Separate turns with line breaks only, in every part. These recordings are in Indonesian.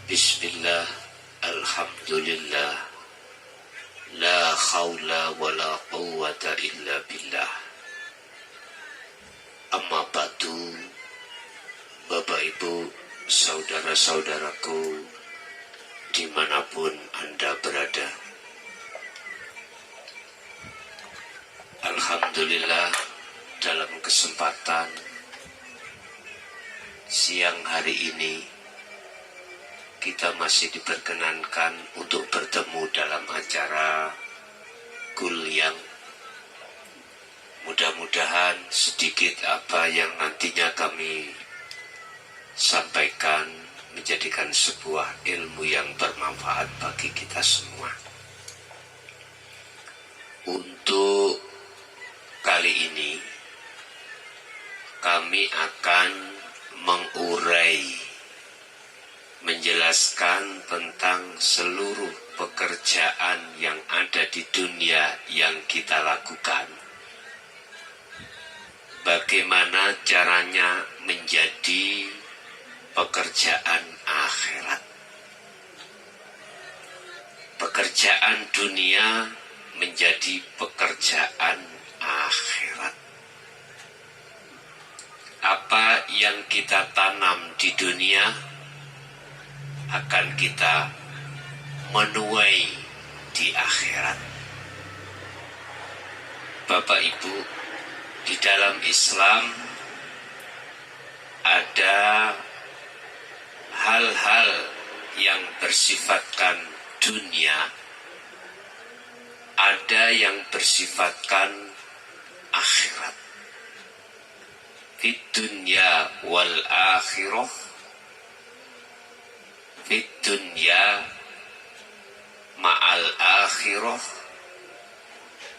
Bismillah, alhamdulillah, la khawla wa la quwwata illa billah. Amma ba'du, Bapak Ibu, saudara-saudaraku, dimanapun Anda berada. Alhamdulillah, dalam kesempatan siang hari ini kita masih diperkenankan untuk bertemu dalam acara kuliah. Mudah-mudahan sedikit apa yang nantinya kami sampaikan menjadikan sebuah ilmu yang bermanfaat bagi kita semua. Untuk kali ini kami akan menjelaskan tentang seluruh pekerjaan yang ada di dunia yang kita lakukan. Bagaimana caranya menjadi pekerjaan akhirat. Pekerjaan dunia menjadi pekerjaan akhirat. Apa yang kita tanam di dunia akan kita menuai di akhirat. Bapak Ibu, di dalam Islam ada hal-hal yang bersifatkan dunia, ada yang bersifatkan akhirat. Fid dunya wal akhirah, fid dunya ma'al akhirah,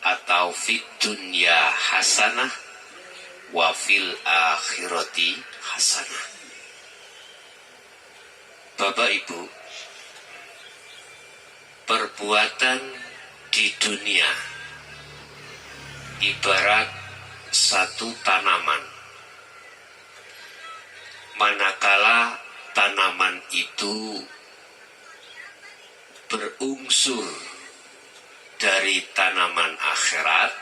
atau fid dunya hasanah wa fil akhirati hasanah. Bapak Ibu, perbuatan di dunia ibarat satu tanaman. Manakala tanaman itu berunsur dari tanaman akhirat,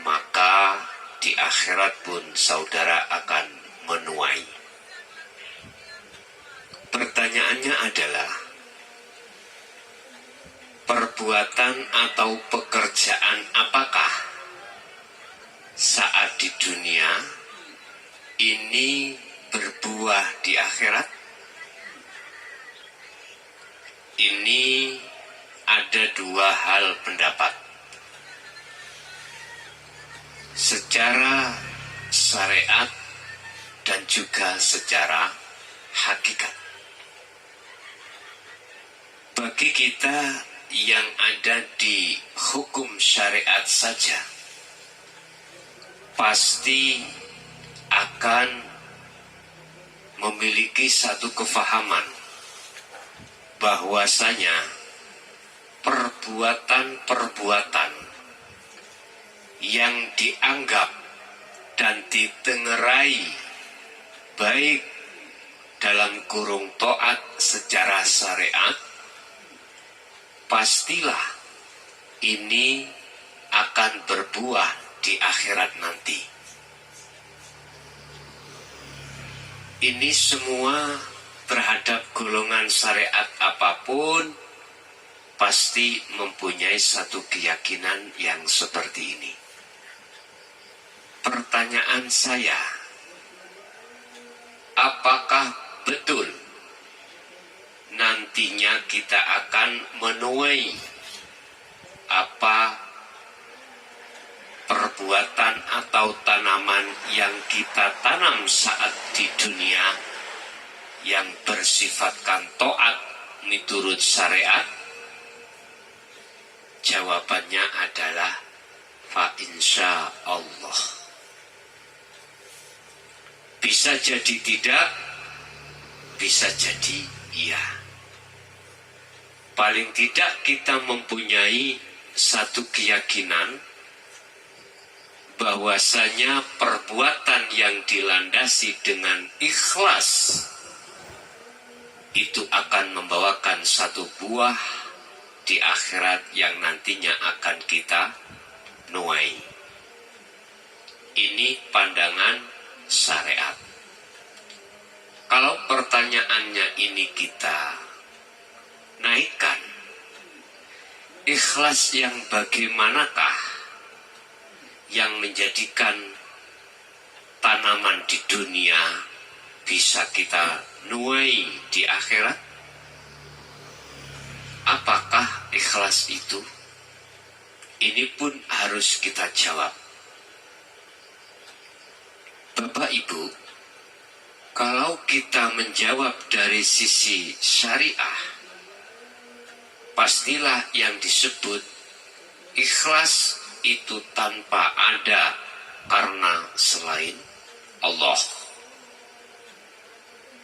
maka di akhirat pun saudara akan menuai. Pertanyaannya adalah, perbuatan atau pekerjaan apakah saat di dunia ini berbuah di akhirat? Ini ada dua hal pendapat. Secara syariat dan juga secara hakikat. Bagi kita yang ada di hukum syariat saja, pasti akan memiliki satu kefahaman bahwasanya perbuatan-perbuatan yang dianggap dan ditengerai baik dalam kurung taat secara syariat, pastilah ini akan berbuah di akhirat nanti. Ini semua terhadap golongan syariat apapun pasti mempunyai satu keyakinan yang seperti ini. Pertanyaan saya, apakah betul nantinya kita akan menuai apa perbuatan atau tanaman yang kita tanam saat di dunia yang bersifatkan taat menurut syariat? Jawabannya adalah fa insya Allah. Bisa jadi tidak, bisa jadi iya. Paling tidak kita mempunyai satu keyakinan bahwasanya perbuatan yang dilandasi dengan ikhlas itu akan membawakan satu buah di akhirat yang nantinya akan kita nuai. Ini pandangan syariat. Kalau pertanyaannya ini kita naikkan, ikhlas yang bagaimanakah yang menjadikan tanaman di dunia bisa kita nuai di akhirat? Apakah ikhlas itu? Ini pun harus kita jawab. Bapak Ibu, kalau kita menjawab dari sisi syariah, pastilah yang disebut ikhlas itu tanpa ada karena selain Allah.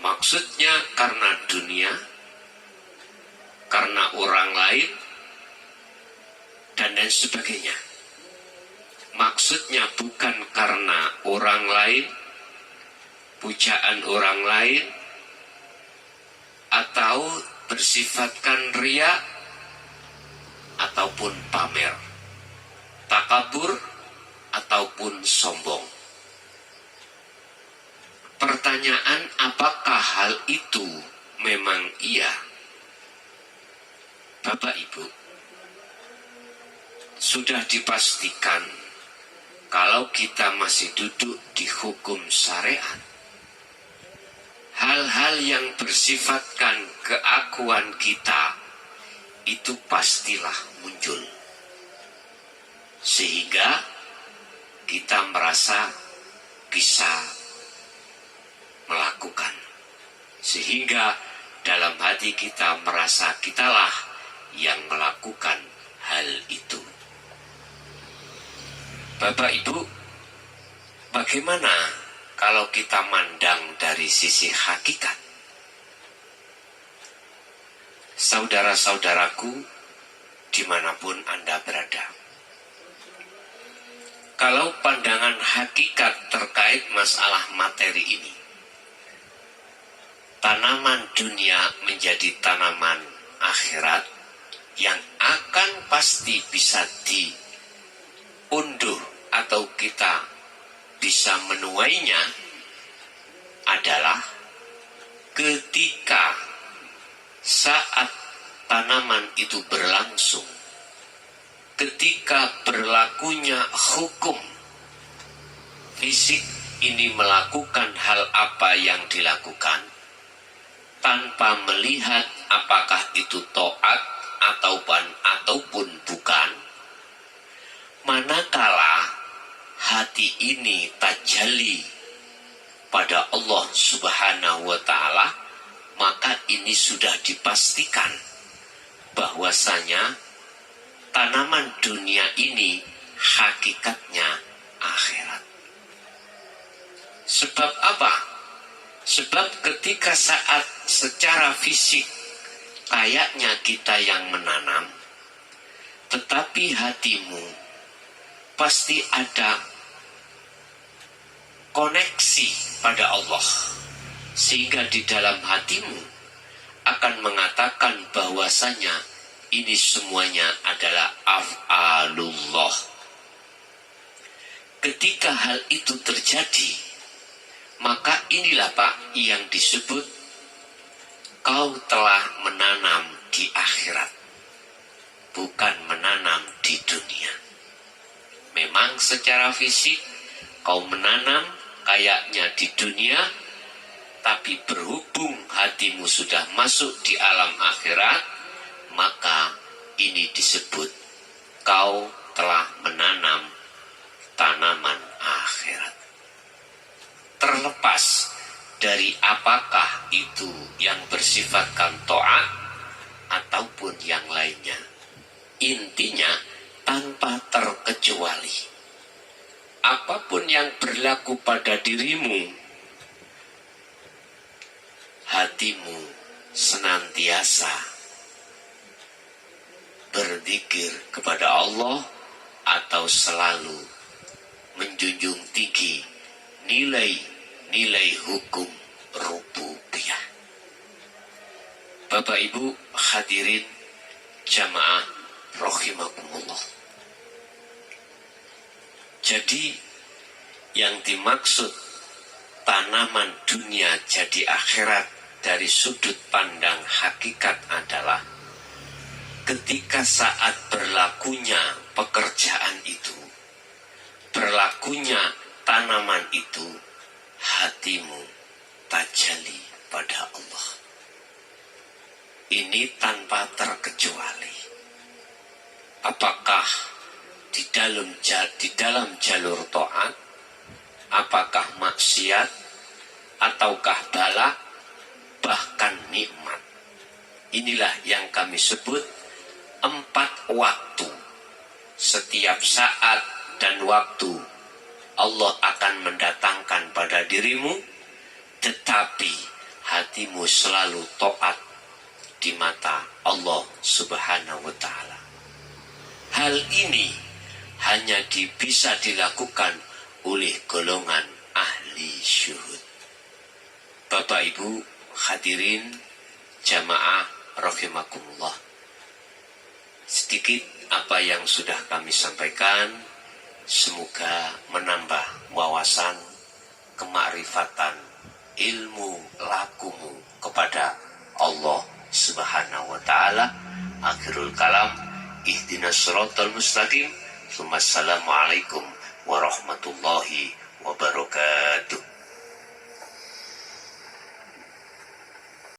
Maksudnya karena dunia, karena orang lain, dan lain sebagainya. Maksudnya bukan karena orang lain, pujaan orang lain, atau bersifatkan ria, ataupun pamer, takabur, ataupun sombong. Pertanyaan, apakah hal itu memang iya? Bapak Ibu, sudah dipastikan kalau kita masih duduk di hukum syariat, hal-hal yang bersifatkan keakuan kita itu pastilah muncul. Sehingga kita merasa bisa melakukan. Sehingga dalam hati kita merasa kitalah yang melakukan hal itu. Bapak Ibu, bagaimana kalau kita mandang dari sisi hakikat? Saudara-saudaraku, dimanapun Anda berada, kalau pandangan hakikat terkait masalah materi ini, tanaman dunia menjadi tanaman akhirat yang akan pasti bisa diunduh atau kita bisa menuainya adalah ketika saat tanaman itu berlangsung, ketika berlakunya hukum fisik ini melakukan hal apa yang dilakukan tanpa melihat apakah itu taat ataupun bukan, manakala hati ini tajalli pada Allah Subhanahu wa ta'ala, maka ini sudah dipastikan bahwasanya tanaman dunia ini hakikatnya akhirat. Sebab apa? Sebab ketika saat secara fisik kayaknya kita yang menanam, tetapi hatimu pasti ada koneksi pada Allah, sehingga di dalam hatimu akan mengatakan bahwasanya ini semuanya adalah af'alullah. Ketika hal itu terjadi, maka inilah Pak yang disebut kau telah menanam di akhirat, bukan menanam di dunia. Memang secara fisik kau menanam kayaknya di dunia, tapi berhubung hatimu sudah masuk di alam akhirat, maka ini disebut kau telah menanam tanaman akhirat. Terlepas dari apakah itu yang bersifatkan taat ataupun yang lainnya, intinya tanpa terkecuali, apapun yang berlaku pada dirimu, hatimu senantiasa berzikir kepada Allah atau selalu menjunjung tinggi nilai-nilai hukum rububiyah. Bapak Ibu hadirin jamaah rahimakumullah. Jadi yang dimaksud tanaman dunia jadi akhirat dari sudut pandang hakikat adalah ketika saat berlakunya pekerjaan itu, berlakunya tanaman itu, hatimu tajalli pada Allah. Ini tanpa terkecuali. Apakah di dalam jalur taat, apakah maksiat, ataukah bala, bahkan nikmat. Inilah yang kami sebut 4 waktu. Setiap saat dan waktu Allah akan mendatangkan pada dirimu, tetapi hatimu selalu taat di mata Allah Subhanahu wa Ta'ala. Hal ini hanya bisa dilakukan oleh golongan ahli syuhud. Bapak Ibu hadirin jamaah rahimakumullah. Sedikit apa yang sudah kami sampaikan, semoga menambah wawasan, kemakrifatan, ilmu lakumu kepada Allah Subhanahu wa Ta'ala. Akhirul kalam, ihdinas siratal mustaqim. Assalamualaikum warahmatullahi wabarakatuh.